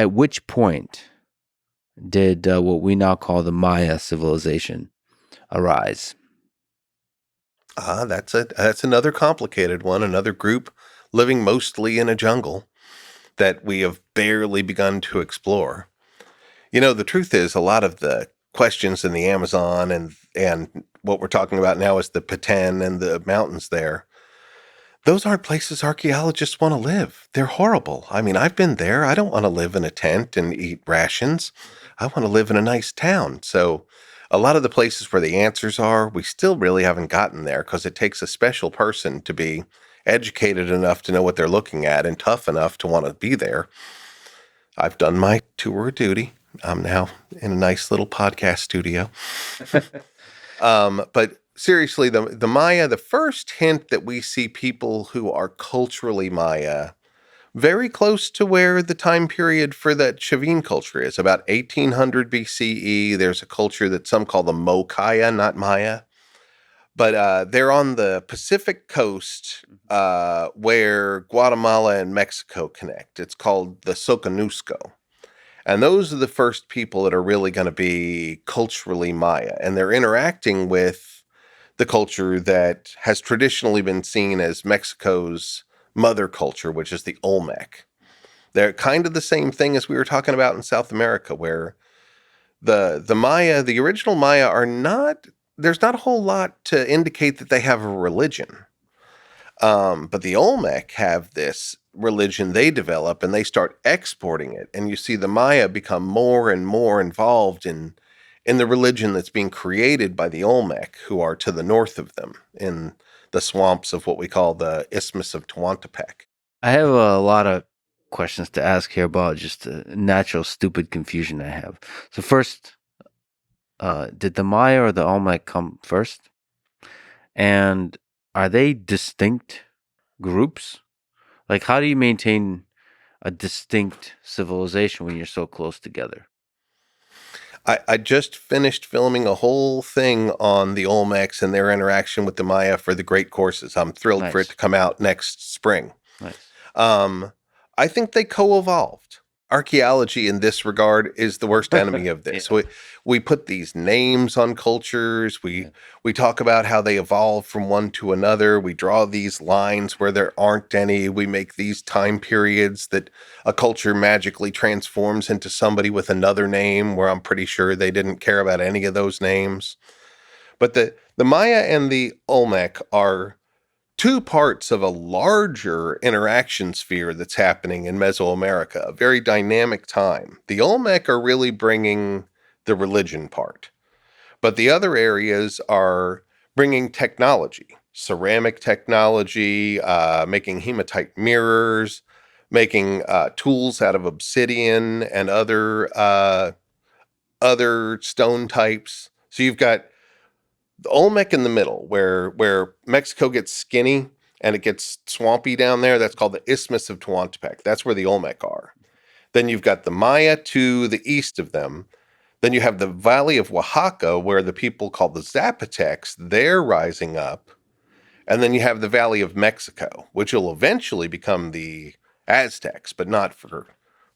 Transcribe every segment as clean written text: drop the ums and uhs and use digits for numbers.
at which point did what we now call the Maya civilization arise? That's another complicated one, another group living mostly in a jungle that we have barely begun to explore. The truth is, a lot of the questions in the Amazon and what we're talking about now is the Peten and the mountains there. Those aren't places archaeologists want to live. They're horrible. I mean, I've been there. I don't want to live in a tent and eat rations. I want to live in a nice town. So a lot of the places where the answers are, we still really haven't gotten there because it takes a special person to be educated enough to know what they're looking at and tough enough to want to be there. I've done my tour of duty. I'm now in a nice little podcast studio. But seriously, the Maya, the first hint that we see people who are culturally Maya, very close to where the time period for that Chavin culture is, about 1800 BCE. There's a culture that some call the Mokaya, not Maya. But they're on the Pacific coast where Guatemala and Mexico connect. It's called the Soconusco. And those are the first people that are really going to be culturally Maya. And they're interacting with the culture that has traditionally been seen as Mexico's mother culture, which is the Olmec. They're kind of the same thing as we were talking about in South America, where the Maya, the original Maya, there's not a whole lot to indicate that they have a religion. But the Olmec have this religion they develop and they start exporting it. And you see the Maya become more and more involved in the religion that's being created by the Olmec, who are to the north of them in the swamps of what we call the Isthmus of Tehuantepec. I have a lot of questions to ask here about just the natural stupid confusion I have. So first, did the Maya or the Olmec come first? And are they distinct groups? Like, how do you maintain a distinct civilization when you're so close together? I just finished filming a whole thing on the Olmecs and their interaction with the Maya for the great courses. I'm thrilled for it to come out next spring. Nice. I think they co-evolved. Archaeology in this regard is the worst enemy of this. Yeah. We put these names on cultures. We talk about how they evolve from one to another. We draw these lines where there aren't any. We make these time periods that a culture magically transforms into somebody with another name where I'm pretty sure they didn't care about any of those names. But the Maya and the Olmec are two parts of a larger interaction sphere that's happening in Mesoamerica, a very dynamic time. The Olmec are really bringing the religion part, but the other areas are bringing technology, ceramic technology, making hematite mirrors, making tools out of obsidian and other stone types. So you've got the Olmec in the middle, where Mexico gets skinny and it gets swampy down there. That's called the Isthmus of Tehuantepec. That's where the Olmec are. Then you've got the Maya to the east of them. Then you have the Valley of Oaxaca, where the people called the Zapotecs, they're rising up. And then you have the Valley of Mexico, which will eventually become the Aztecs, but not for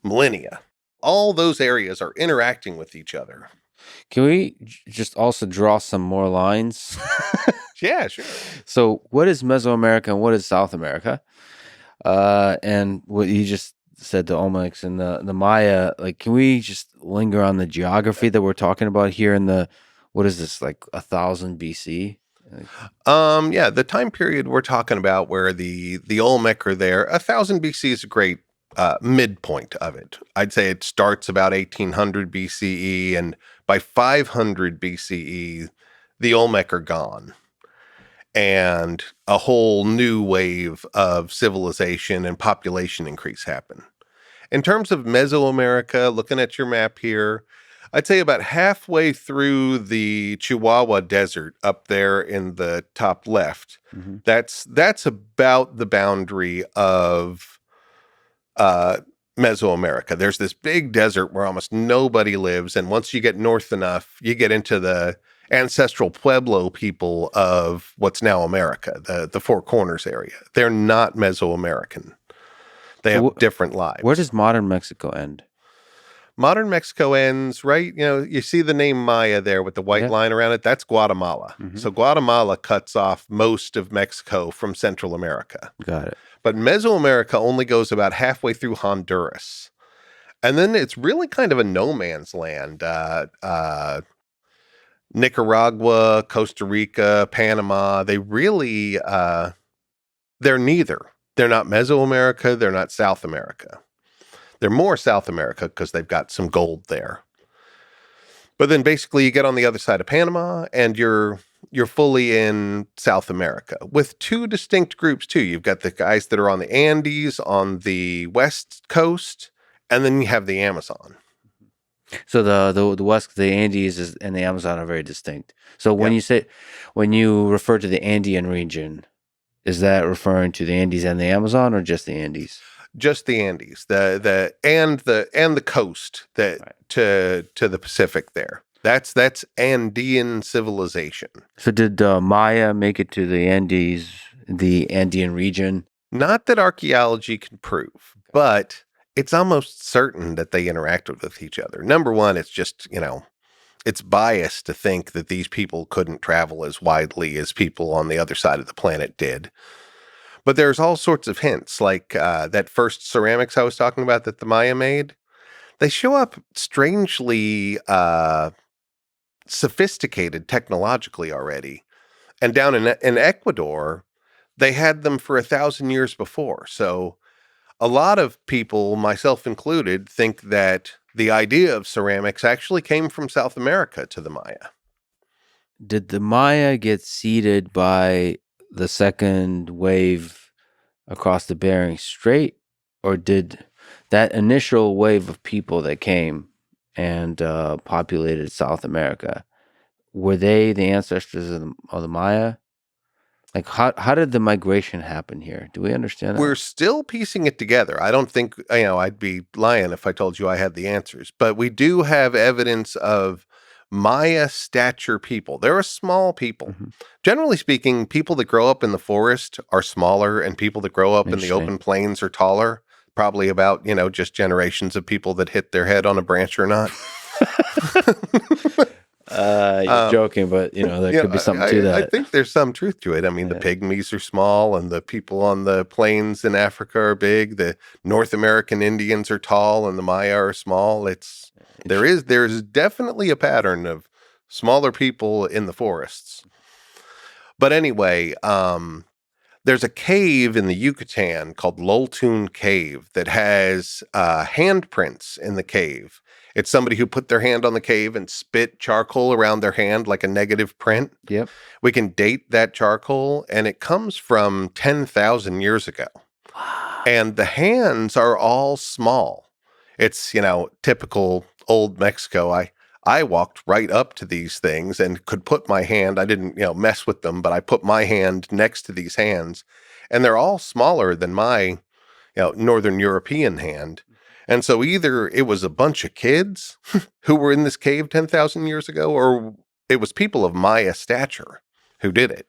millennia. All those areas are interacting with each other. Can we just also draw some more lines? Yeah, sure. So what is Mesoamerica and what is South America? And what you just said, the Olmecs and the Maya, like, can we just linger on the geography that we're talking about here in the, what is this, like 1000 BC? Yeah, the time period we're talking about where the Olmec are there, 1000 BC is a great midpoint of it. I'd say it starts about 1800 BCE, and by 500 BCE, the Olmec are gone. And a whole new wave of civilization and population increase happen. In terms of Mesoamerica, looking at your map here, I'd say about halfway through the Chihuahua Desert up there in the top left, that's about the boundary of Mesoamerica. There's this big desert where almost nobody lives, and once you get north enough, you get into the ancestral Pueblo people of what's now America, the Four Corners area. They're not Mesoamerican. They have different lives. Where does modern Mexico end? Modern Mexico ends, right? You see the name Maya there with the white line around it. That's Guatemala. Mm-hmm. So Guatemala cuts off most of Mexico from Central America. Got it. But Mesoamerica only goes about halfway through Honduras. And then it's really kind of a no man's land. Nicaragua, Costa Rica, Panama, they really, they're neither. They're not Mesoamerica. They're not South America. They're more South America because they've got some gold there. But then basically you get on the other side of Panama and you're fully in South America with two distinct groups too. You've got the guys that are on the Andes on the west coast, and then you have the Amazon. So the west, the Andes and the Amazon are very distinct. So when you refer to the Andean region, is that referring to the Andes and the Amazon, or just the Andes? Just the Andes, and the coast to the Pacific there. That's Andean civilization. So did Maya make it to the Andes, the Andean region? Not that archaeology can prove, but it's almost certain that they interacted with each other. Number one, it's just, it's biased to think that these people couldn't travel as widely as people on the other side of the planet did. But there's all sorts of hints, like that first ceramics I was talking about that the Maya made. They show up strangely sophisticated technologically already. And down in Ecuador, they had them for 1,000 years before. So a lot of people, myself included, think that the idea of ceramics actually came from South America to the Maya. Did the Maya get seeded by the second wave across the Bering Strait, or did that initial wave of people that came and populated South America, were they the ancestors of the Maya? Like, how did the migration happen here? Do we understand that? We're still piecing it together. I don't think, I'd be lying if I told you I had the answers, but we do have evidence of Maya stature people. They're a small people. Mm-hmm. Generally speaking, people that grow up in the forest are smaller, and people that grow up in the open plains are taller. Probably about, just generations of people that hit their head on a branch or not. You're joking, but there could be something to that. I think there's some truth to it. I mean, the pygmies are small, and the people on the plains in Africa are big. The North American Indians are tall, and the Maya are small. There's definitely a pattern of smaller people in the forests. But anyway, there's a cave in the Yucatan called Loltun Cave that has handprints in the cave. It's somebody who put their hand on the cave and spit charcoal around their hand like a negative print. Yep. We can date that charcoal, and it comes from 10,000 years ago. And the hands are all small. It's, typical old Mexico. I walked right up to these things and could put my hand, I didn't, mess with them, but I put my hand next to these hands, and they're all smaller than my, Northern European hand. And so either it was a bunch of kids who were in this cave 10,000 years ago, or it was people of Maya stature who did it.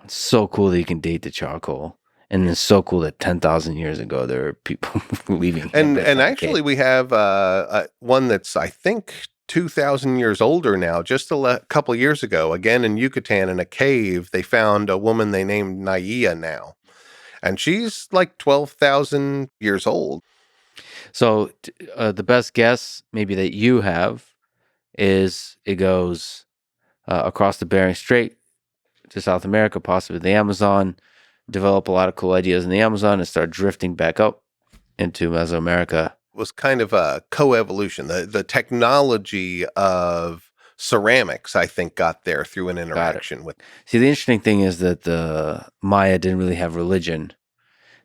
It's so cool that you can date the charcoal. And it's so cool that 10,000 years ago, there were people leaving. And actually, we have one that's, I think, 2,000 years older now. Just a couple years ago, again in Yucatan, in a cave, they found a woman they named Naya now. And she's like 12,000 years old. So the best guess maybe that you have is it goes across the Bering Strait to South America, possibly the Amazon, develop a lot of cool ideas in the Amazon, and start drifting back up into Mesoamerica. It was kind of a coevolution. The technology of ceramics, I think, got there through an interaction with. See, the interesting thing is that the Maya didn't really have religion,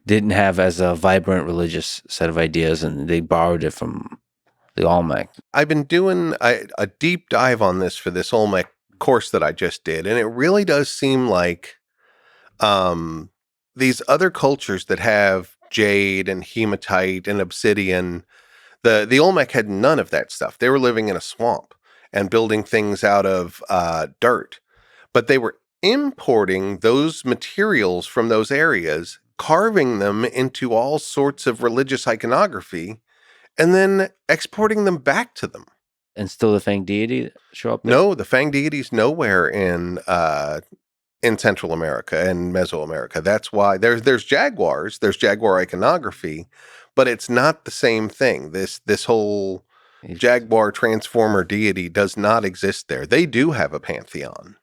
didn't have as a vibrant religious set of ideas, and they borrowed it from the Olmec. I've been doing a deep dive on this for this Olmec course that I just did, and it really does seem like these other cultures that have jade and hematite and obsidian, the Olmec had none of that stuff. They were living in a swamp and building things out of dirt. But they were importing those materials from those areas, carving them into all sorts of religious iconography, and then exporting them back to them. And still the Fang deity show up there? No, the Fang deity's nowhere in Central America and Mesoamerica. That's why there's jaguars, there's jaguar iconography, but it's not the same thing. This whole jaguar transformer deity does not exist there. They do have a pantheon.